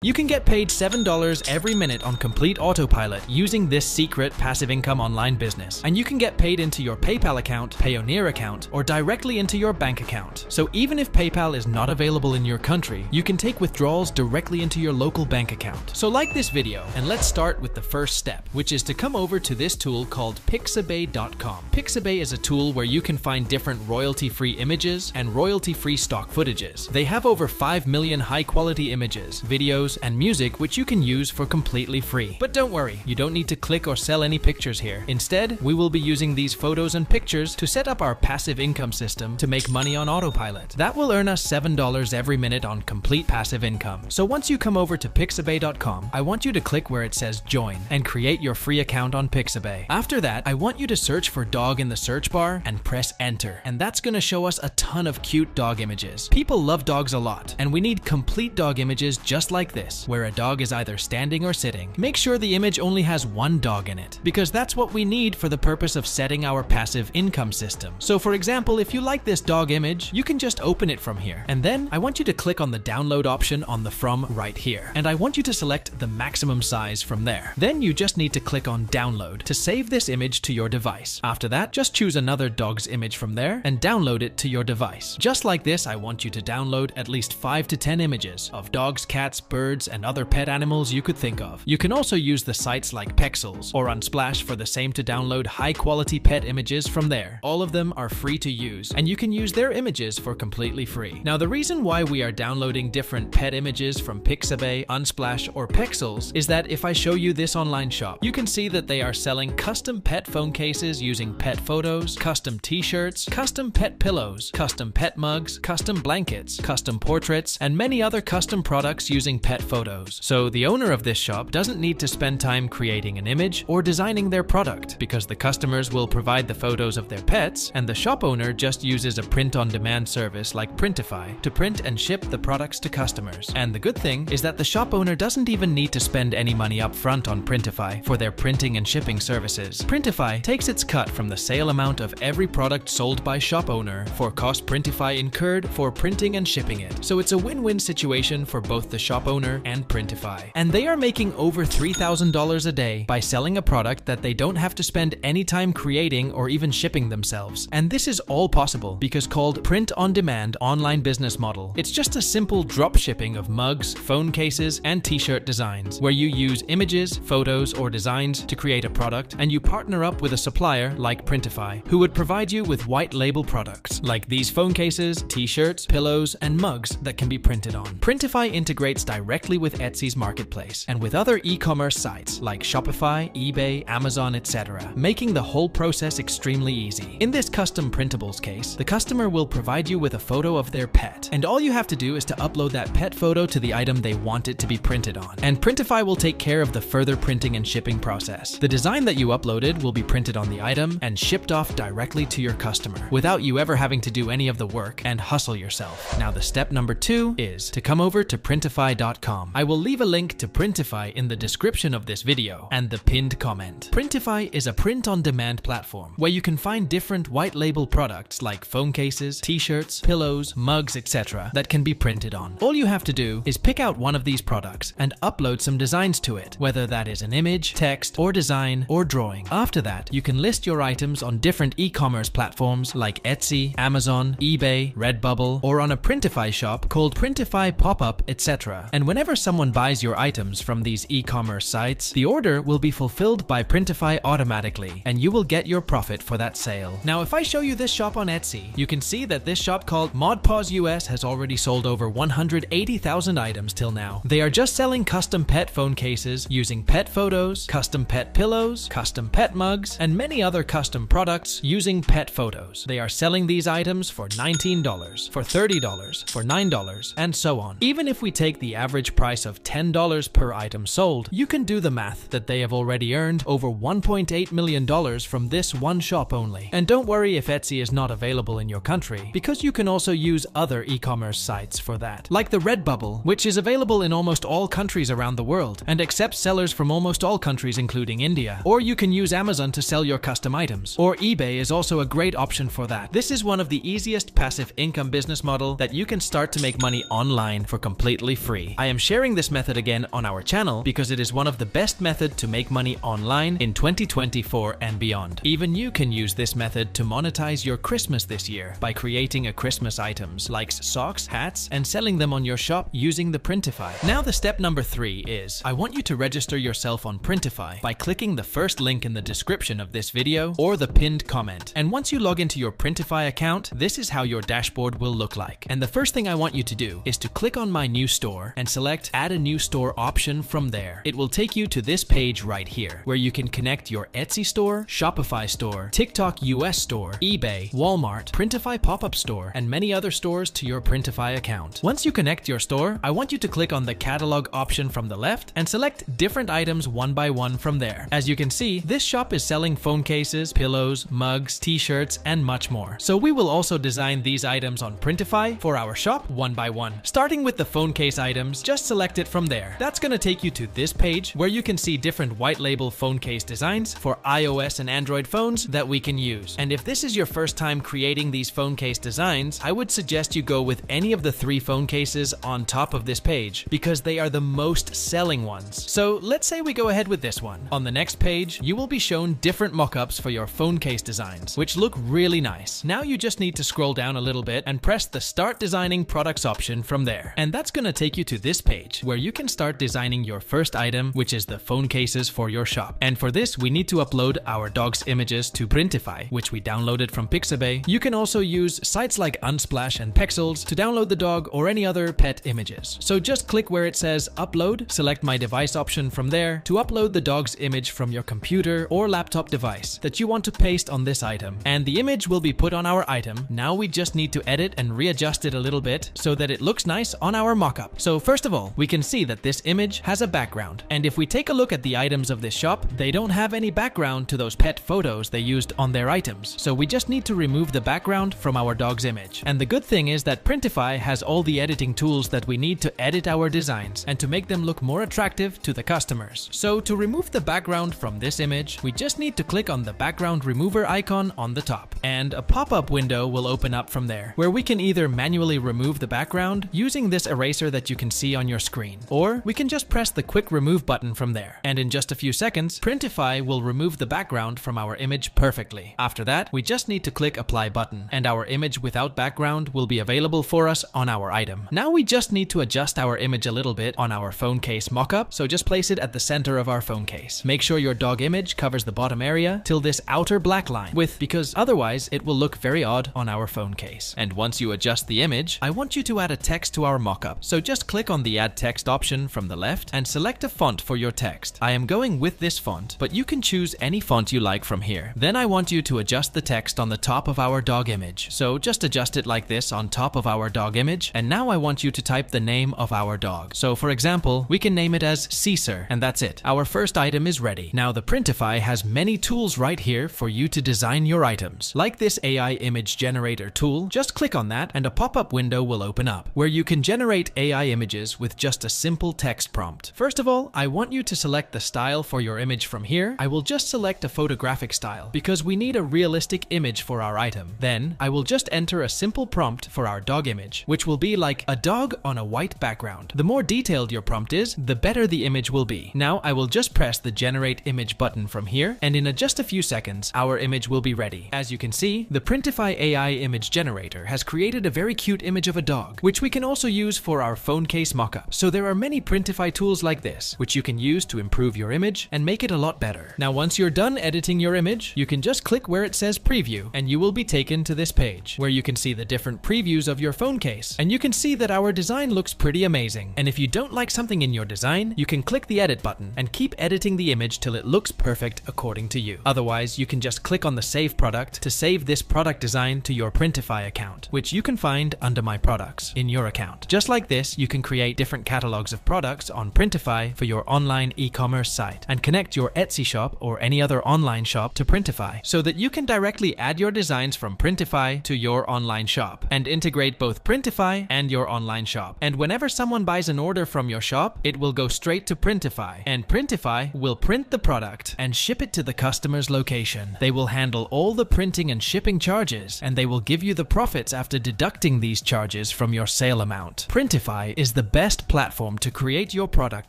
You can get paid $7 every minute on complete autopilot using this secret passive income online business. And you can get paid into your PayPal account, Payoneer account, or directly into your bank account. So even if PayPal is not available in your country, you can take withdrawals directly into your local bank account. So like this video, and let's start with the first step, which is to come over to this tool called Pixabay.com. Pixabay is a tool where you can find different royalty-free images and royalty-free stock footages. They have over 5 million high-quality images, videos, and music which you can use for completely free. But don't worry, you don't need to click or sell any pictures here. Instead, we will be using these photos and pictures to set up our passive income system to make money on autopilot. That will earn us $7 every minute on complete passive income. So once you come over to Pixabay.com, I want you to click where it says join and create your free account on Pixabay. After that, I want you to search for dog in the search bar and press enter. And that's going to show us a ton of cute dog images. People love dogs a lot, and we need complete dog images just like this, where a dog is either standing or sitting. Make sure the image only has one dog in it, because that's what we need for the purpose of setting our passive income system. So for example, if you like this dog image, you can just open it from here. And then I want you to click on the download option on the from right here. And I want you to select the maximum size from there. Then you just need to click on download to save this image to your device. After that, just choose another dog's image from there and download it to your device. Just like this, I want you to download at least 5 to 10 images of dogs, cats, birds, and other pet animals you could think of. You can also use the sites like Pexels or Unsplash for the same to download high-quality pet images from there. All of them are free to use, and you can use their images for completely free. Now, the reason why we are downloading different pet images from Pixabay, Unsplash, or Pexels is that if I show you this online shop, you can see that they are selling custom pet phone cases using pet photos, custom t-shirts, custom pet pillows, custom pet mugs, custom blankets, custom portraits, and many other custom products using pet photos. So the owner of this shop doesn't need to spend time creating an image or designing their product, because the customers will provide the photos of their pets, and the shop owner just uses a print-on-demand service like Printify to print and ship the products to customers. And the good thing is that the shop owner doesn't even need to spend any money up front on Printify for their printing and shipping services. Printify takes its cut from the sale amount of every product sold by shop owner for cost Printify incurred for printing and shipping it. So it's a win-win situation for both the shop owner and Printify. And they are making over $3,000 a day by selling a product that they don't have to spend any time creating or even shipping themselves. And this is all possible because called print-on-demand online business model. It's just a simple drop shipping of mugs, phone cases, and t-shirt designs, where you use images, photos, or designs to create a product, and you partner up with a supplier like Printify, who would provide you with white label products like these phone cases, t-shirts, pillows, and mugs that can be printed on. Printify integrates directly with Etsy's marketplace and with other e-commerce sites like Shopify, eBay, Amazon, etc., making the whole process extremely easy. In this custom printables case, the customer will provide you with a photo of their pet, and all you have to do is to upload that pet photo to the item they want it to be printed on. And Printify will take care of the further printing and shipping process. The design that you uploaded will be printed on the item and shipped off directly to your customer, without you ever having to do any of the work and hustle yourself. Now, the step number 2 is to come over to Printify.com. I will leave a link to Printify in the description of this video and the pinned comment. Printify is a print-on-demand platform where you can find different white label products like phone cases, t-shirts, pillows, mugs, etc. that can be printed on. All you have to do is pick out one of these products and upload some designs to it, whether that is an image, text, or design, or drawing. After that, you can list your items on different e-commerce platforms like Etsy, Amazon, eBay, Redbubble, or on a Printify shop called Printify Pop-Up, etc. And whenever someone buys your items from these e-commerce sites, the order will be fulfilled by Printify automatically, and you will get your profit for that sale. Now, if I show you this shop on Etsy, you can see that this shop called ModPaws US has already sold over 180,000 items till now. They are just selling custom pet phone cases using pet photos, custom pet pillows, custom pet mugs, and many other custom products using pet photos. They are selling these items for $19, for $30, for $9, and so on. Even if we take the average price of $10 per item sold, you can do the math that they have already earned over $1.8 million from this one shop only. And don't worry if Etsy is not available in your country, because you can also use other e-commerce sites for that, like the Redbubble, which is available in almost all countries around the world and accepts sellers from almost all countries including India. Or you can use Amazon to sell your custom items, or eBay is also a great option for that. This is one of the easiest passive income business model that you can start to make money online for completely free. I I am sharing this method again on our channel because it is one of the best methods to make money online in 2024 and beyond. Even you can use this method to monetize your Christmas this year by creating a Christmas items like socks, hats, and selling them on your shop using the Printify. Now the step number 3 is, I want you to register yourself on Printify by clicking the first link in the description of this video or the pinned comment. And once you log into your Printify account, this is how your dashboard will look like. And the first thing I want you to do is to click on My New Store and select Add a New Store option from there. It will take you to this page right here, where you can connect your Etsy store, Shopify store, TikTok US store, eBay, Walmart, Printify pop-up store, and many other stores to your Printify account. Once you connect your store, I want you to click on the catalog option from the left and select different items one by one from there. As you can see, this shop is selling phone cases, pillows, mugs, t-shirts, and much more. So we will also design these items on Printify for our shop one by one. Starting with the phone case items, just select it from there. That's going to take you to this page where you can see different white label phone case designs for iOS and Android phones that we can use. And if this is your first time creating these phone case designs, I would suggest you go with any of the 3 phone cases on top of this page because they are the most selling ones. So let's say we go ahead with this one. On the next page, you will be shown different mockups for your phone case designs, which look really nice. Now you just need to scroll down a little bit and press the Start Designing Products option from there. And that's going to take you to this page where you can start designing your first item, which is the phone cases for your shop. And for this, we need to upload our dog's images to Printify, which we downloaded from Pixabay. You can also use sites like Unsplash and Pexels to download the dog or any other pet images. So just click where it says Upload, select My Device option from there to upload the dog's image from your computer or laptop device that you want to paste on this item. And the image will be put on our item. Now we just need to edit and readjust it a little bit so that it looks nice on our mockup. So first of all, we can see that this image has a background. And if we take a look at the items of this shop, they don't have any background to those pet photos they used on their items. So we just need to remove the background from our dog's image. And the good thing is that Printify has all the editing tools that we need to edit our designs and to make them look more attractive to the customers. So to remove the background from this image, we just need to click on the background remover icon on the top. And a pop-up window will open up from there, where we can either manually remove the background using this eraser that you can see on your screen, or we can just press the quick remove button from there. And in just a few seconds, Printify will remove the background from our image perfectly. After that, we just need to click apply button, and our image without background will be available for us on our item. Now we just need to adjust our image a little bit on our phone case mockup, so just place it at the center of our phone case. Make sure your dog image covers the bottom area till this outer black line because otherwise it will look very odd on our phone case. And once you adjust the image, I want you to add a text to our mockup. So just click on the add text option from the left and select a font for your text. I am going with this font, but you can choose any font you like from here. Then I want you to adjust the text on the top of our dog image. So just adjust it like this on top of our dog image. And now I want you to type the name of our dog. So for example, we can name it as Caesar, and that's it. Our first item is ready. Now the Printify has many tools right here for you to design your items. Like this AI image generator tool, just click on that and a pop-up window will open up where you can generate AI images with just a simple text prompt. First of all, I want you to select the style for your image from here. I will just select a photographic style because we need a realistic image for our item. Then I will just enter a simple prompt for our dog image, which will be like a dog on a white background. The more detailed your prompt is, the better the image will be. Now I will just press the generate image button from here, and in just a few seconds, our image will be ready. As you can see, the Printify AI image generator has created a very cute image of a dog, which we can also use for our phone case mockup. So there are many Printify tools like this, which you can use to improve your image and make it a lot better. Now once you're done editing your image, you can just click where it says preview, and you will be taken to this page, where you can see the different previews of your phone case. And you can see that our design looks pretty amazing. And if you don't like something in your design, you can click the edit button and keep editing the image till it looks perfect according to you. Otherwise, you can just click on the save product to save this product design to your Printify account, which you can find under my products in your account. Just like this, you can create different catalogs of products on Printify for your online e-commerce site and connect your Etsy shop or any other online shop to Printify so that you can directly add your designs from Printify to your online shop and integrate both Printify and your online shop. And whenever someone buys an order from your shop, it will go straight to Printify, and Printify will print the product and ship it to the customer's location. They will handle all the printing and shipping charges, and they will give you the profits after deducting these charges from your sale amount. Printify is the best platform to create your product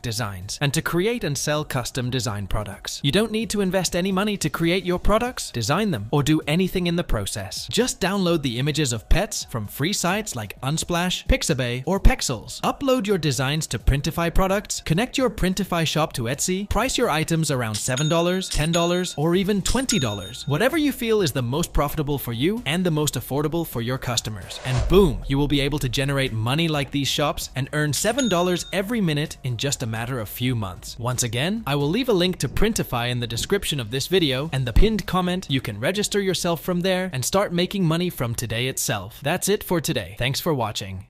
designs and to create and sell custom design products. You don't need to invest any money to create your products, design them, or do anything in the process. Just download the images of pets from free sites like Unsplash, Pixabay, or Pexels. Upload your designs to Printify products, connect your Printify shop to Etsy, price your items around $7, $10, or even $20. Whatever you feel is the most profitable for you and the most affordable for your customers. And boom, you will be able to generate money like these shops and earn $7 every minute in just a matter of few months. Once again, I will leave a link to Printify in the description of this video and the pinned comment. You can register yourself from there and start making money from today itself. That's it for today. Thanks for watching.